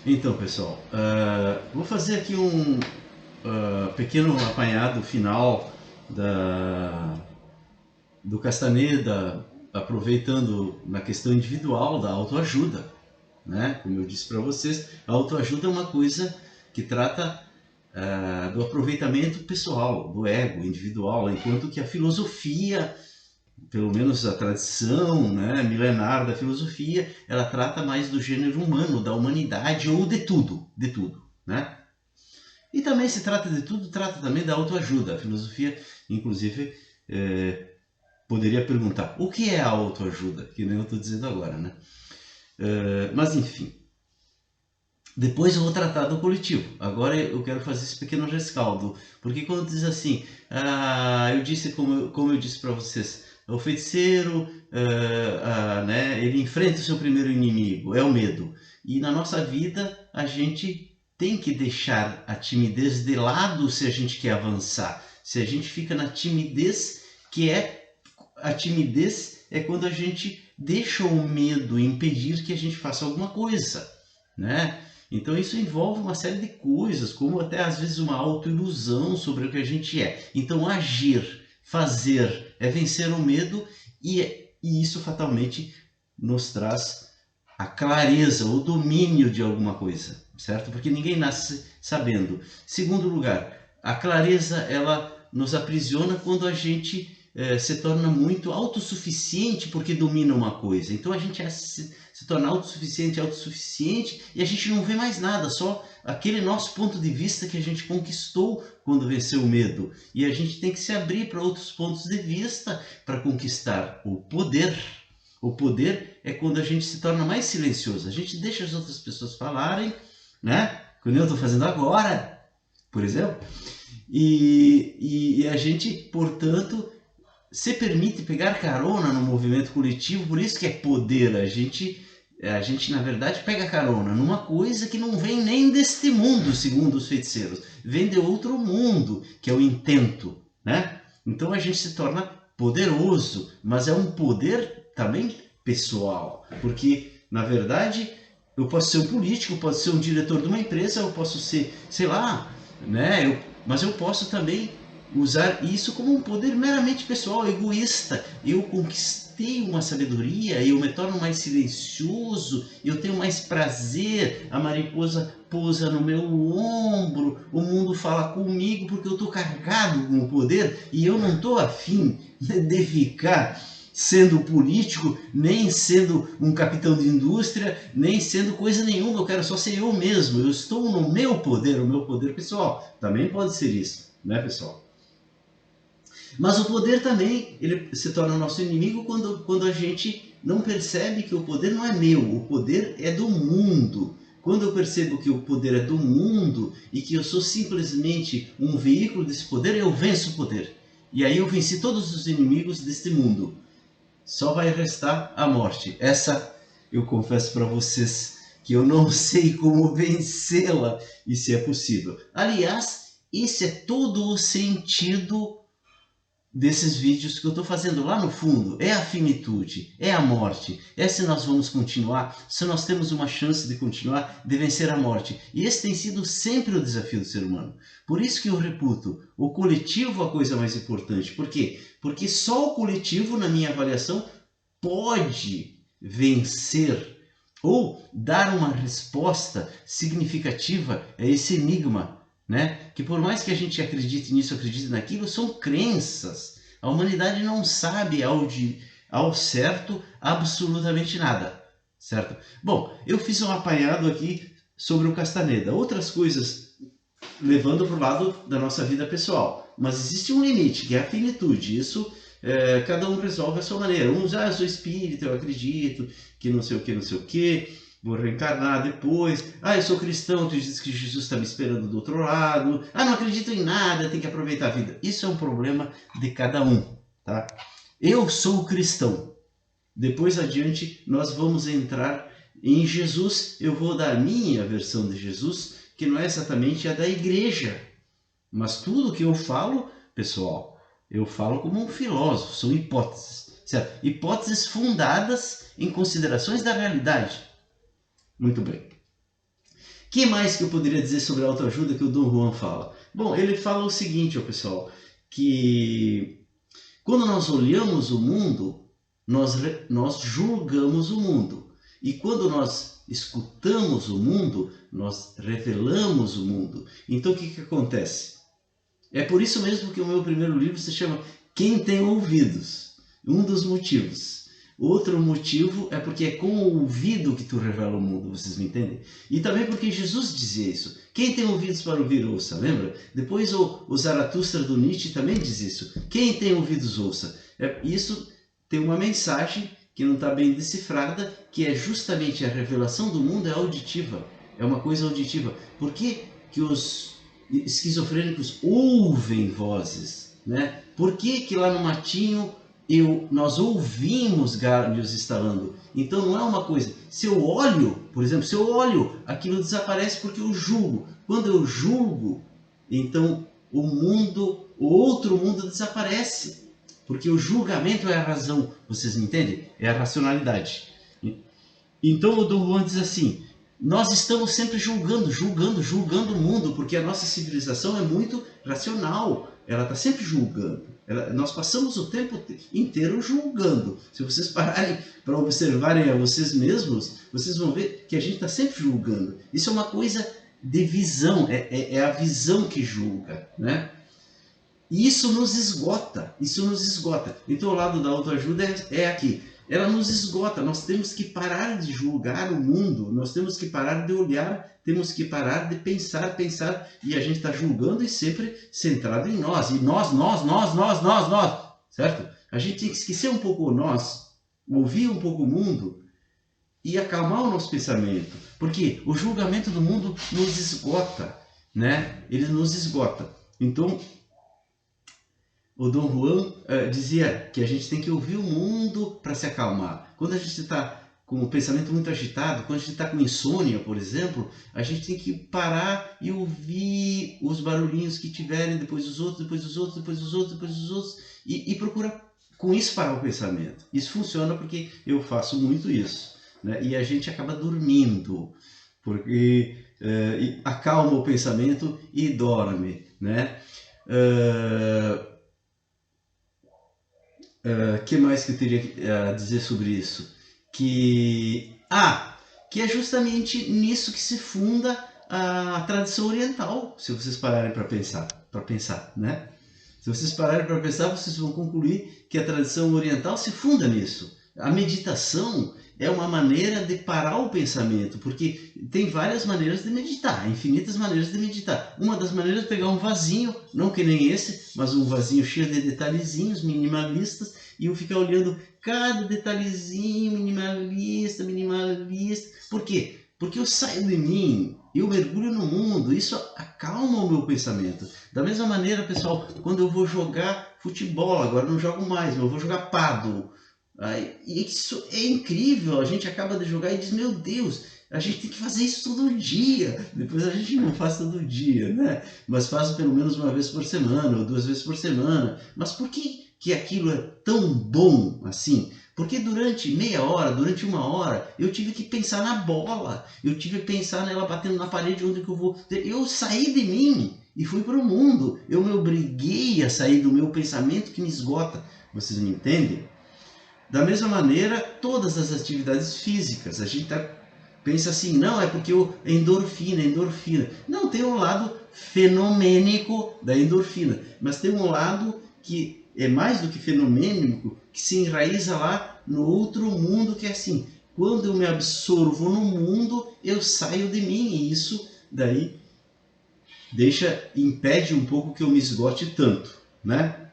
Então, pessoal, vou fazer aqui um pequeno apanhado final da, do Castaneda, aproveitando na questão individual da autoajuda, né? Como eu disse para vocês, a autoajuda é uma coisa que trata do aproveitamento pessoal, do ego individual, enquanto que a filosofia, pelo menos a tradição, né, milenar da filosofia, ela trata mais do gênero humano, da humanidade ou de tudo, né? E também se trata de tudo, trata também da autoajuda. A filosofia, inclusive, poderia perguntar o que é a autoajuda, que nem eu estou dizendo agora, né? Mas enfim, depois eu vou tratar do coletivo. Agora eu quero fazer esse pequeno rescaldo, porque quando diz assim, eu disse como eu disse para vocês, o feiticeiro, né, ele enfrenta o seu primeiro inimigo, é o medo. E na nossa vida a gente tem que deixar a timidez de lado se a gente quer avançar. Se a gente fica na timidez, que é a timidez é quando a gente deixa o medo impedir que a gente faça alguma coisa, né? Então isso envolve uma série de coisas, como até às vezes uma autoilusão sobre o que a gente é. Então agir, fazer, é vencer o medo e isso fatalmente nos traz a clareza, o domínio de alguma coisa, certo? Porque ninguém nasce sabendo. Segundo lugar, a clareza ela nos aprisiona quando a gente se torna muito autossuficiente porque domina uma coisa. Então a gente se torna autossuficiente e a gente não vê mais nada, só aquele nosso ponto de vista que a gente conquistou quando venceu o medo. E a gente tem que se abrir para outros pontos de vista para conquistar o poder. O poder é quando a gente se torna mais silencioso. A gente deixa as outras pessoas falarem, né? Como eu estou fazendo agora, por exemplo. E a gente, portanto, se permite pegar carona no movimento coletivo, por isso que é poder. A gente na verdade pega carona numa coisa que não vem nem deste mundo, segundo os feiticeiros, vem de outro mundo, que é o intento, né? Então a gente se torna poderoso, mas é um poder também pessoal, porque na verdade eu posso ser um político, posso ser um diretor de uma empresa, eu posso ser, sei lá, né? Mas eu posso também usar isso como um poder meramente pessoal, egoísta. Eu conquistei uma sabedoria, eu me torno mais silencioso, eu tenho mais prazer, a mariposa pousa no meu ombro, o mundo fala comigo porque eu estou carregado com o poder e eu não estou afim de ficar sendo político, nem sendo um capitão de indústria, nem sendo coisa nenhuma, eu quero só ser eu mesmo, eu estou no meu poder, o meu poder pessoal. Também pode ser isso, né, pessoal? Mas o poder também ele se torna nosso inimigo quando a gente não percebe que o poder não é meu, o poder é do mundo. Quando eu percebo que o poder é do mundo e que eu sou simplesmente um veículo desse poder, eu venço o poder. E aí eu venci todos os inimigos deste mundo. Só vai restar a morte. Essa eu confesso para vocês que eu não sei como vencê-la e se é possível. Aliás, esse é todo o sentido desses vídeos que eu estou fazendo lá no fundo. É a finitude, é a morte, é se nós vamos continuar, se nós temos uma chance de continuar, de vencer a morte. E esse tem sido sempre o desafio do ser humano. Por isso que eu reputo o coletivo a coisa mais importante. Por quê? Porque só o coletivo, na minha avaliação, pode vencer ou dar uma resposta significativa a esse enigma, né? Que por mais que a gente acredite nisso, acredite naquilo, são crenças. A humanidade não sabe ao certo absolutamente nada, certo? Bom, eu fiz um apanhado aqui sobre o Castaneda. Outras coisas levando para o lado da nossa vida pessoal. Mas existe um limite, que é a finitude. Isso cada um resolve a sua maneira. Uns, eu sou espírita, eu acredito que não sei o que, não sei o que, vou reencarnar depois. Eu sou cristão, tu diz que Jesus está me esperando do outro lado. Não acredito em nada, tem que aproveitar a vida. Isso é um problema de cada um, tá? Eu sou cristão. Depois adiante nós vamos entrar em Jesus. Eu vou dar a minha versão de Jesus, que não é exatamente a da igreja. Mas tudo que eu falo, pessoal, eu falo como um filósofo, são hipóteses, certo? Hipóteses fundadas em considerações da realidade. Muito bem. Que mais que eu poderia dizer sobre a autoajuda que o Dom Juan fala? Bom, ele fala o seguinte, ó, pessoal, que quando nós olhamos o mundo, nós julgamos o mundo. E quando nós escutamos o mundo, nós revelamos o mundo. Então o que acontece? É por isso mesmo que o meu primeiro livro se chama Quem Tem Ouvidos. Um dos motivos. Outro motivo é porque é com o ouvido que tu revela o mundo, vocês me entendem? E também porque Jesus dizia isso. Quem tem ouvidos para ouvir, ouça, lembra? Depois o Zaratustra do Nietzsche também diz isso. Quem tem ouvidos, ouça. Isso tem uma mensagem que não está bem decifrada, que é justamente a revelação do mundo é auditiva. É uma coisa auditiva. Por que os esquizofrênicos ouvem vozes, né? Por que lá no matinho nós ouvimos galhos estalando? Então não é uma coisa, se eu olho, por exemplo, se eu olho, aquilo desaparece porque eu julgo. Quando eu julgo, então o outro mundo desaparece, porque o julgamento é a razão, vocês me entendem? É a racionalidade. Então o Dom Juan diz assim, nós estamos sempre julgando o mundo, porque a nossa civilização é muito racional, ela está sempre julgando. Nós passamos o tempo inteiro julgando. Se vocês pararem para observarem a vocês mesmos, vocês vão ver que a gente está sempre julgando. Isso é uma coisa de visão, é a visão que julga, né? E isso nos esgota, Então o lado da autoajuda é aqui. Ela nos esgota, nós temos que parar de julgar o mundo, nós temos que parar de olhar, temos que parar de pensar, e a gente está julgando e sempre centrado em nós. E nós, certo? A gente tem que esquecer um pouco nós, ouvir um pouco o mundo e acalmar o nosso pensamento. Porque o julgamento do mundo nos esgota, né? Ele nos esgota. Então, o Dom Juan dizia que a gente tem que ouvir o mundo para se acalmar. Quando a gente está com o pensamento muito agitado, quando a gente está com insônia, por exemplo, a gente tem que parar e ouvir os barulhinhos que tiverem, depois os outros, e procurar com isso parar o pensamento. Isso funciona porque eu faço muito isso, né? E a gente acaba dormindo, porque acalma o pensamento e dorme, né? Que mais que eu teria a dizer sobre isso? Que é justamente nisso que se funda a tradição oriental, se vocês pararem para pensar, né? Se vocês pararem para pensar, vocês vão concluir que a tradição oriental se funda nisso. A meditação é uma maneira de parar o pensamento, porque tem várias maneiras de meditar, infinitas maneiras de meditar. Uma das maneiras é pegar um vasinho, não que nem esse, mas um vasinho cheio de detalhezinhos minimalistas, e eu ficar olhando cada detalhezinho minimalista. Por quê? Porque eu saio de mim, eu mergulho no mundo, isso acalma o meu pensamento. Da mesma maneira, pessoal, quando eu vou jogar futebol, agora não jogo mais, mas eu vou jogar pádel. Isso é incrível, a gente acaba de jogar e diz, meu Deus, a gente tem que fazer isso todo dia. Depois a gente não faz todo dia, né? Mas faz pelo menos uma vez por semana ou 2 vezes por semana. Mas por que aquilo é tão bom assim? Porque durante meia hora, durante 1 hora, eu tive que pensar na bola, eu tive que pensar nela batendo na parede, onde que eu vou. Eu saí de mim e fui para o mundo. Eu me obriguei a sair do meu pensamento que me esgota. Vocês me entendem? Da mesma maneira, todas as atividades físicas, a gente pensa assim, não, é porque é endorfina. Não, tem um lado fenomênico da endorfina, mas tem um lado que é mais do que fenomênico, que se enraiza lá no outro mundo, que é assim, quando eu me absorvo no mundo, eu saio de mim, e isso daí impede um pouco que eu me esgote tanto, né?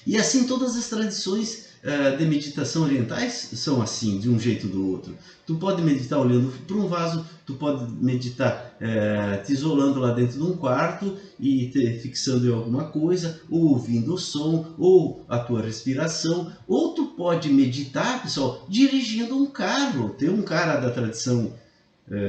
E assim todas as tradições de meditação orientais são assim, de um jeito ou do outro. Tu pode meditar olhando para um vaso, tu pode meditar te isolando lá dentro de um quarto e te fixando em alguma coisa, ou ouvindo o som, ou a tua respiração, ou tu pode meditar, pessoal, dirigindo um carro. Tem um cara da tradição,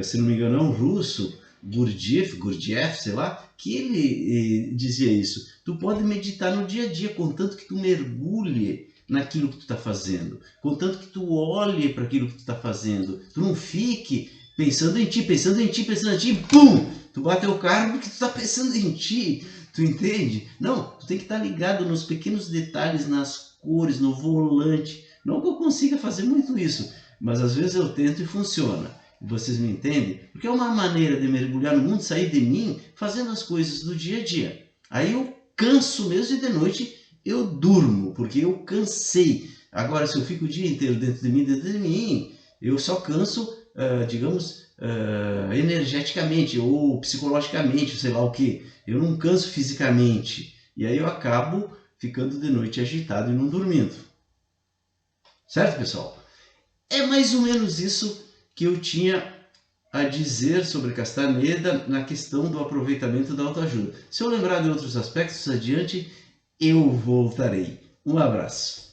se não me engano, é um russo, Gurdjieff, sei lá, que ele dizia isso. Tu pode meditar no dia a dia, contanto que tu mergulhe naquilo que tu está fazendo, contanto que tu olhe para aquilo que tu está fazendo. Tu não fique pensando em ti, pensando em ti, pensando em ti, pum! Tu bateu o carro porque tu tá pensando em ti, tu entende? Não, tu tem que estar ligado nos pequenos detalhes, nas cores, no volante. Não que eu consiga fazer muito isso, mas às vezes eu tento e funciona. Vocês me entendem? Porque é uma maneira de mergulhar no mundo, sair de mim, fazendo as coisas do dia a dia. Aí eu canso mesmo e de noite eu durmo, porque eu cansei. Agora, se eu fico o dia inteiro dentro de mim, eu só canso, digamos, energeticamente ou psicologicamente, sei lá o que. Eu não canso fisicamente. E aí eu acabo ficando de noite agitado e não dormindo. Certo, pessoal? É mais ou menos isso que eu tinha a dizer sobre Castaneda na questão do aproveitamento da autoajuda. Se eu lembrar de outros aspectos adiante, eu voltarei. Um abraço.